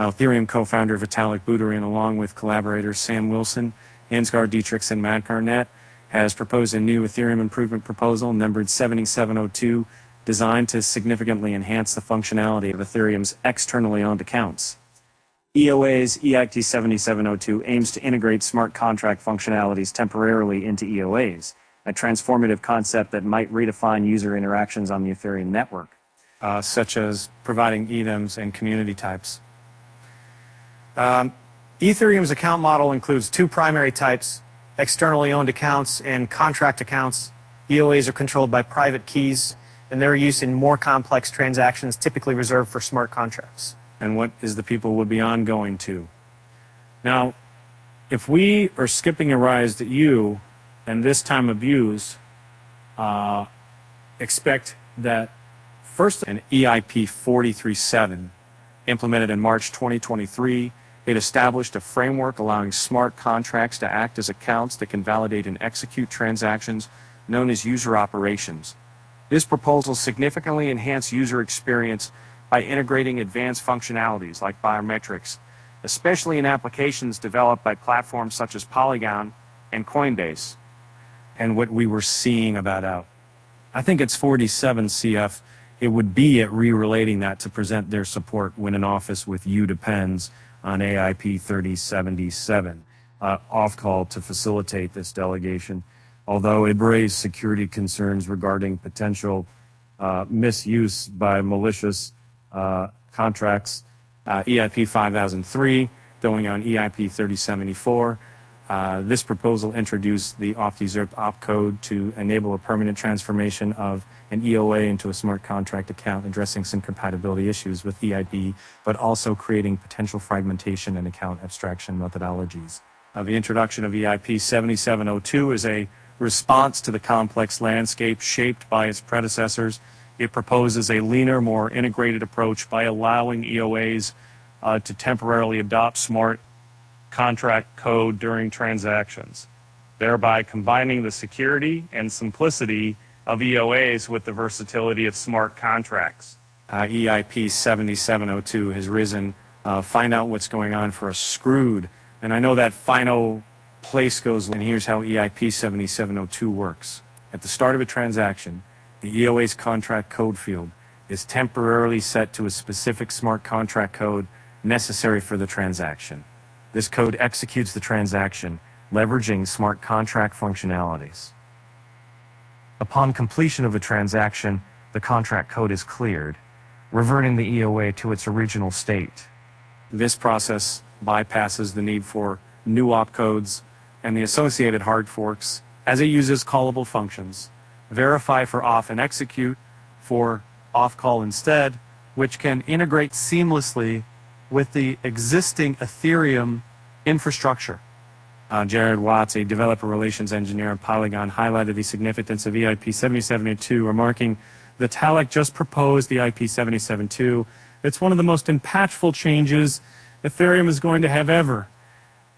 Ethereum co-founder Vitalik Buterin, along with collaborators Sam Wilson, Ansgar Dietrichs, and Matt Garnett, has proposed a new Ethereum Improvement Proposal numbered 7702, designed to significantly enhance the functionality of Ethereum's externally owned accounts. EOAs EIP-7702 aims to integrate smart contract functionalities temporarily into EOAs, a transformative concept that might redefine user interactions on the Ethereum network, such as providing EDMs and community types. Ethereum's account model includes two primary types: externally owned accounts and contract accounts. EOAs are controlled by private keys, and their use in more complex transactions typically reserved for smart contracts. And what is the people would be ongoing to? Now, if we are skipping a rise that you, and this time of use, expect that first an EIP-77 implemented in March 2023, it established a framework allowing smart contracts to act as accounts that can validate and execute transactions known as user operations. This proposal significantly enhanced user experience by integrating advanced functionalities like biometrics, especially in applications developed by platforms such as Polygon and Coinbase. And what we were seeing about I think it's 47 CF, it would be at re-relating that to present their support when in office with you depends on AIP 3077, off-call to facilitate this delegation, although it raised security concerns regarding potential misuse by malicious contracts. EIP 5003 going on EIP 3074. This proposal introduced the off-usurp opcode to enable a permanent transformation of an EOA into a smart contract account, addressing some compatibility issues with EIP, but also creating potential fragmentation and account abstraction methodologies. The introduction of EIP 7702 is a response to the complex landscape shaped by its predecessors. It proposes a leaner, more integrated approach by allowing EOAs to temporarily adopt smart contract code during transactions, thereby combining the security and simplicity of EOAs with the versatility of smart contracts. EIP 7702 has risen. Find out what's going on for a screwed. And I know that final place goes, and here's how EIP 7702 works. At the start of a transaction, the EOA's contract code field is temporarily set to a specific smart contract code necessary for the transaction. This code executes the transaction, leveraging smart contract functionalities. Upon completion of a transaction, the contract code is cleared, reverting the EOA to its original state. This process bypasses the need for new opcodes and the associated hard forks, as it uses callable functions. Verify for off and execute for off-call instead, which can integrate seamlessly with the existing Ethereum infrastructure. Jared Watts, a developer relations engineer at Polygon, highlighted the significance of EIP 7702, remarking, Vitalik just proposed the EIP 7702. It's one of the most impactful changes Ethereum is going to have ever.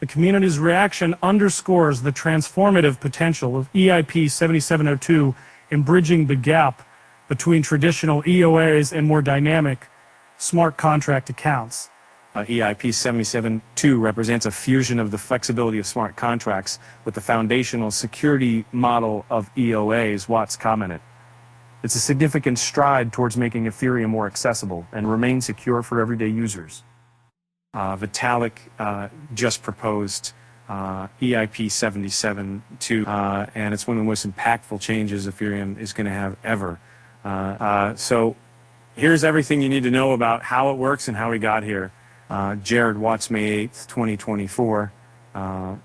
The community's reaction underscores the transformative potential of EIP 7702 in bridging the gap between traditional EOAs and more dynamic smart contract accounts. EIP 7702 represents a fusion of the flexibility of smart contracts with the foundational security model of EOAs, Watts commented. It's a significant stride towards making Ethereum more accessible and remain secure for everyday users. Vitalik just proposed EIP 7702, and it's one of the most impactful changes Ethereum is going to have ever. So here's everything you need to know about how it works and how we got here. Jared Watts, May 8th, 2024.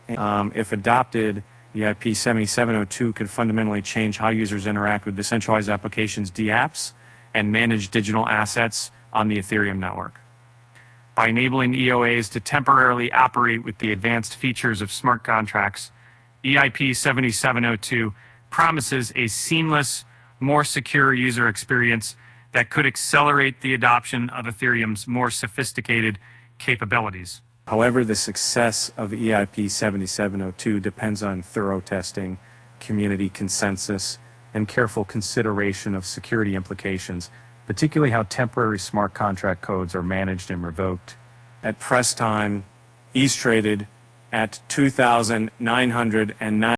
If adopted, EIP 7702 could fundamentally change how users interact with decentralized applications, DApps, and manage digital assets on the Ethereum network. By enabling EOAs to temporarily operate with the advanced features of smart contracts, EIP 7702 promises a seamless, more secure user experience that could accelerate the adoption of Ethereum's more sophisticated capabilities. However, the success of EIP 7702 depends on thorough testing, community consensus, and careful consideration of security implications, particularly how temporary smart contract codes are managed and revoked. at press time, E's traded at 2,909.